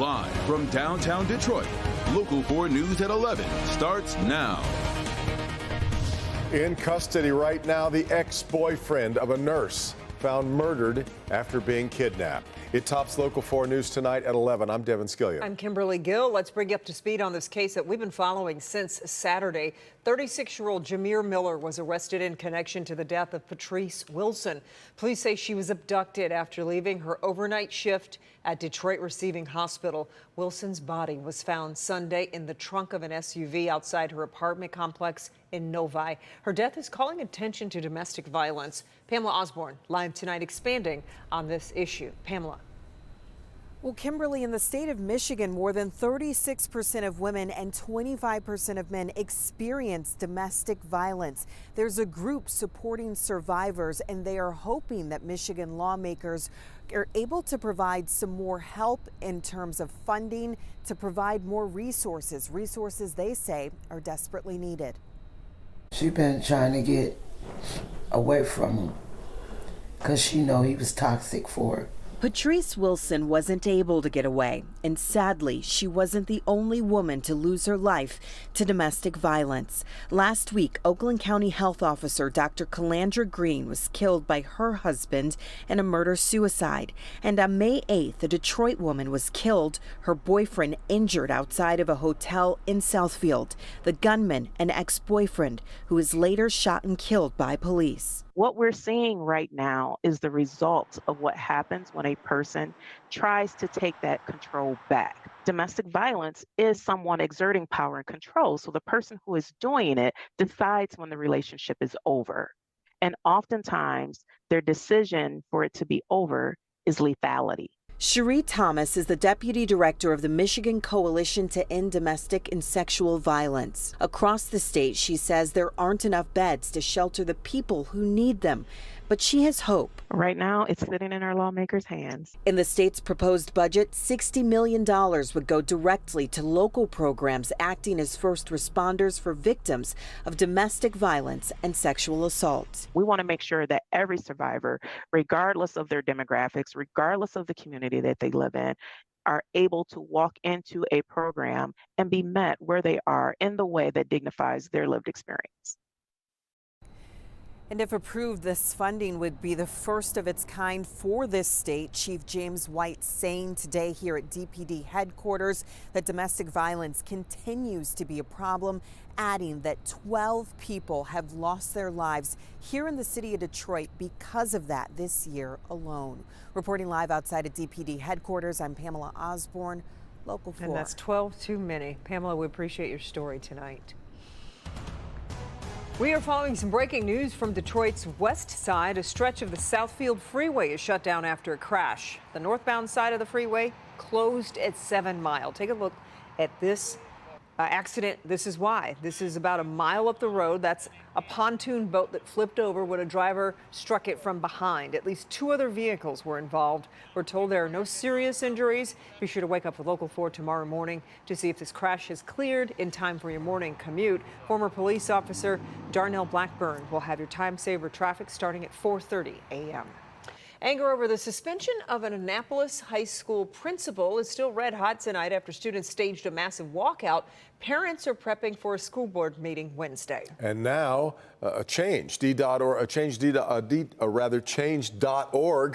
Live from downtown Detroit, Local 4 News at 11 starts now. In custody right now, the ex-boyfriend of a nurse found murdered after being kidnapped. It tops Local 4 News tonight at 11. I'm Devin Skillion. I'm Kimberly Gill. Let's bring you up to speed on this case that we've been following since Saturday. 36-year-old Jameer Miller was arrested in connection to the death of Patrice Wilson. Police say she was abducted after leaving her overnight shift at Detroit Receiving Hospital. Wilson's body was found Sunday in the trunk of an SUV outside her apartment complex in Novi. Her death is calling attention to domestic violence. Pamela Osborne, live tonight, expanding on this issue. Pamela. Well, Kimberly, in the state of Michigan, more than 36% of women and 25% of men experience domestic violence. There's a group supporting survivors, and they are hoping that Michigan lawmakers are able to provide some more help in terms of funding to provide more resources. Resources, they say, are desperately needed. She been trying to get away from him because she know he was toxic for her. Patrice Wilson wasn't able to get away, and sadly, she wasn't the only woman to lose her life to domestic violence. Last week, Oakland County Health Officer Dr. Calandra Green was killed by her husband in a murder-suicide. And on May 8th, a Detroit woman was killed, her boyfriend injured outside of a hotel in Southfield. The gunman, an ex-boyfriend, who was later shot and killed by police. What we're seeing right now is the result of what happens when a person tries to take that control back. Domestic violence is someone exerting power and control. So the person who is doing it decides when the relationship is over. And oftentimes their decision for it to be over is lethality. Cherie Thomas is the deputy director of the Michigan Coalition to End Domestic and Sexual Violence. Across the state, she says there aren't enough beds to shelter the people who need them. But she has hope. Right now, it's sitting in our lawmakers' hands. In the state's proposed budget, $60 million would go directly to local programs acting as first responders for victims of domestic violence and sexual assault. We want to make sure that every survivor, regardless of their demographics, regardless of the community that they live in, are able to walk into a program and be met where they are in the way that dignifies their lived experience. And if approved, this funding would be the first of its kind for this state. Chief James White saying today here at DPD headquarters that domestic violence continues to be a problem, adding that 12 people have lost their lives here in the city of Detroit because of that this year alone. Reporting live outside of DPD headquarters, I'm Pamela Osborne, Local 4. And that's 12 too many. Pamela, we appreciate your story tonight. We are following some breaking news from Detroit's west side. A stretch of the Southfield Freeway is shut down after a crash. The northbound side of the freeway closed at 7 Mile. Take a look at this accident. This is why. This is about a mile up the road. That's a pontoon boat that flipped over when a driver struck it from behind. At least 2 other vehicles were involved. We're told there are no serious injuries. Be sure to wake up with Local 4 tomorrow morning to see if this crash has cleared in time for your morning commute. Former police officer Darnell Blackburn will have your time saver traffic starting at 4:30 a.m. Anger over the suspension of an Annapolis high school principal is still red hot tonight after students staged a massive walkout. Parents are prepping for a school board meeting Wednesday. And now a change.org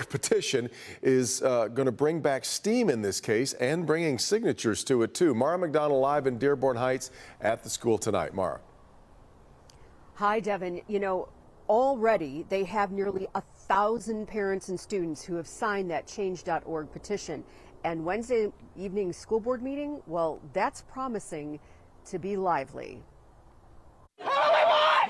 petition is going to bring back steam in this case and bringing signatures to it too. Mara McDonald live in Dearborn Heights at the school tonight. Mara. Hi, Devin. You know, already they have nearly 1,000 parents and students who have signed that change.org petition. And Wednesday evening school board meeting, well, that's promising to be lively. What do we want?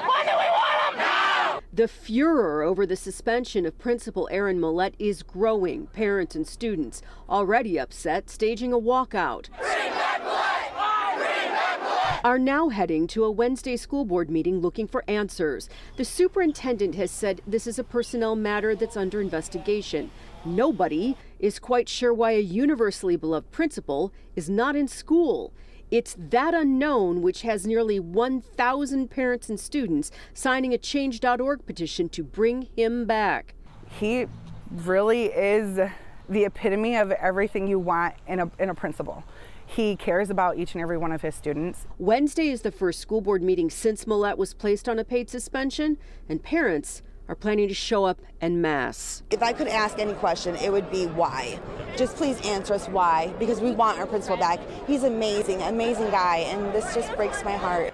What do we want them now? The furor over the suspension of Principal Aaron Millett is growing. Parents and students already upset, staging a walkout. Are now heading to a Wednesday school board meeting looking for answers. The superintendent has said this is a personnel matter that's under investigation. Nobody is quite sure why a universally beloved principal is not in school. It's that unknown which has nearly 1,000 parents and students signing a change.org petition to bring him back. He really is the epitome of everything you want in a principal. He cares about each and every one of his students. Wednesday is the first school board meeting since Millette was placed on a paid suspension, and parents are planning to show up en masse. If I could ask any question, it would be why. Just please answer us why, because we want our principal back. He's amazing, amazing guy, and this just breaks my heart.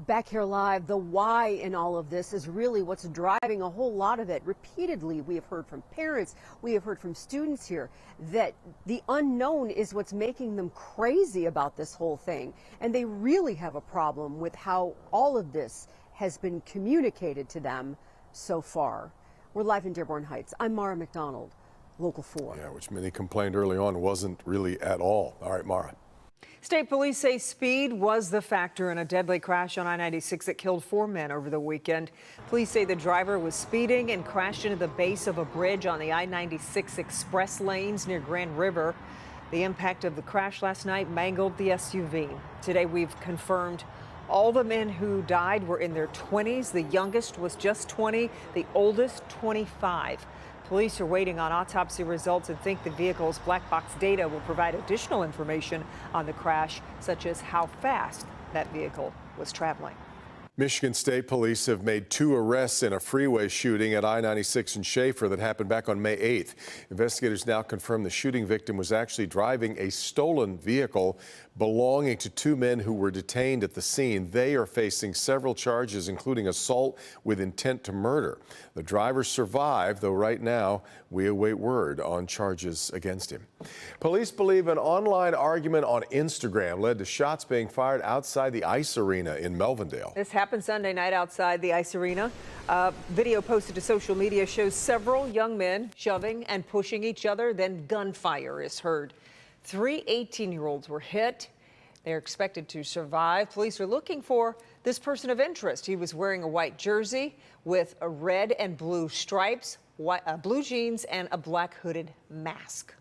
Back here live, the why in all of this is really what's driving a whole lot of it. Repeatedly, we have heard from parents, we have heard from students here that the unknown is what's making them crazy about this whole thing. And they really have a problem with how all of this has been communicated to them so far. We're live in Dearborn Heights. I'm Mara McDonald, Local 4. Yeah, which many complained early on wasn't really at all. All right, Mara. State police say speed was the factor in a deadly crash on I-96 that killed 4 men over the weekend. Police say the driver was speeding and crashed into the base of a bridge on the I-96 express lanes near Grand River. The impact of the crash last night mangled the SUV. Today we've confirmed all the men who died were in their 20s. The youngest was just 20, the oldest 25. Police are waiting on autopsy results and think the vehicle's black box data will provide additional information on the crash, such as how fast that vehicle was traveling. Michigan State Police have made 2 arrests in a freeway shooting at I-96 in Schaefer that happened back on May 8th. Investigators now confirm the shooting victim was actually driving a stolen vehicle belonging to 2 men who were detained at the scene. They are facing several charges, including assault with intent to murder. The driver survived, though right now we await word on charges against him. Police believe an online argument on Instagram led to shots being fired outside the Ice Arena in Melvindale. This happened Sunday night outside the Ice Arena. Video posted to social media shows several young men shoving and pushing each other. Then gunfire is heard. 3 18-year-olds were hit. They're expected to survive. Police are looking for this person of interest. He was wearing a white jersey with a red and blue stripes, blue jeans, and a black hooded mask.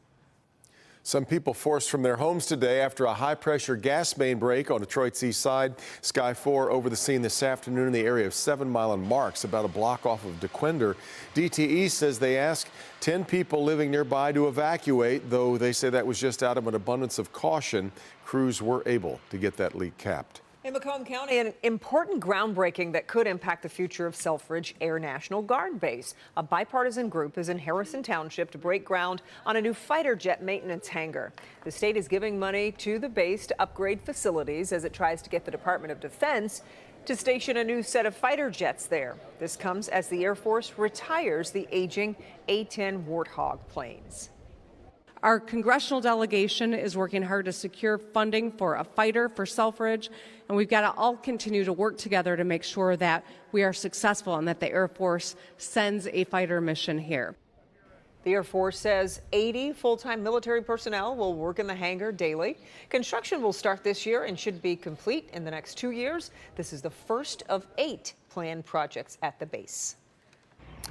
Some people forced from their homes today after a high-pressure gas main break on Detroit's east side. Sky 4 over the scene this afternoon in the area of 7 Mile and Marks, about a block off of DeQuinder. DTE says they asked 10 people living nearby to evacuate, though they say that was just out of an abundance of caution. Crews were able to get that leak capped. In Macomb County, an important groundbreaking that could impact the future of Selfridge Air National Guard Base. A bipartisan group is in Harrison Township to break ground on a new fighter jet maintenance hangar. The state is giving money to the base to upgrade facilities as it tries to get the Department of Defense to station a new set of fighter jets there. This comes as the Air Force retires the aging A-10 Warthog planes. Our congressional delegation is working hard to secure funding for a fighter for Selfridge, and we've got to all continue to work together to make sure that we are successful and that the Air Force sends a fighter mission here. The Air Force says 80 full-time military personnel will work in the hangar daily. Construction will start this year and should be complete in the next 2 years. This is the first of 8 planned projects at the base.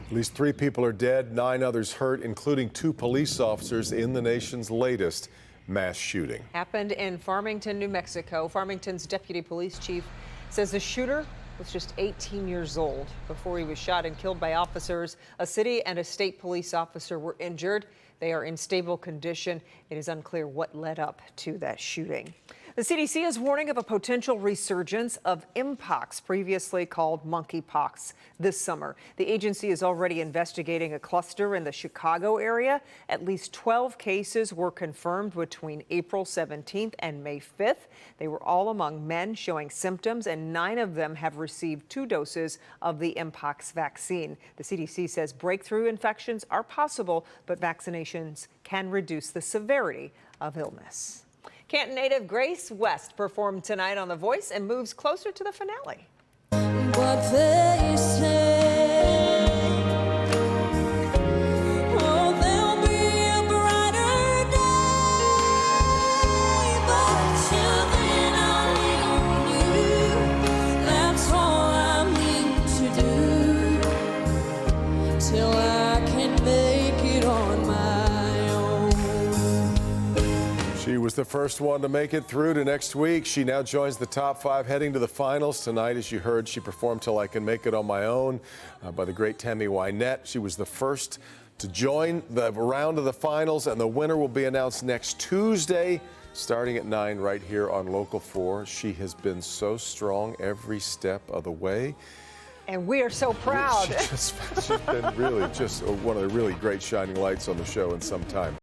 At least 3 people are dead, 9 others hurt, including 2 police officers in the nation's latest mass shooting. Happened in Farmington, New Mexico. Farmington's deputy police chief says the shooter was just 18 years old before he was shot and killed by officers. A city and a state police officer were injured. They are in stable condition. It is unclear what led up to that shooting. The CDC is warning of a potential resurgence of Mpox, previously called monkeypox, this summer. The agency is already investigating a cluster in the Chicago area. At least 12 cases were confirmed between April 17th and May 5th. They were all among men showing symptoms, and 9 of them have received 2 doses of the Mpox vaccine. The CDC says breakthrough infections are possible, but vaccinations can reduce the severity of illness. Canton native Grace West performed tonight on The Voice and moves closer to the finale. But they say, oh, there'll be a brighter day, but till then I'll need you. That's all I need to do till I can make it on my own. She was the first one to make it through to next week. She now joins the top 5 heading to the finals. Tonight, as you heard, she performed Till I Can Make It on My Own by the great Tammy Wynette. She was the first to join the round of the finals, and the winner will be announced next Tuesday, starting at 9 right here on Local 4. She has been so strong every step of the way. And we are so proud. She's been really just one of the really great shining lights on the show in some time.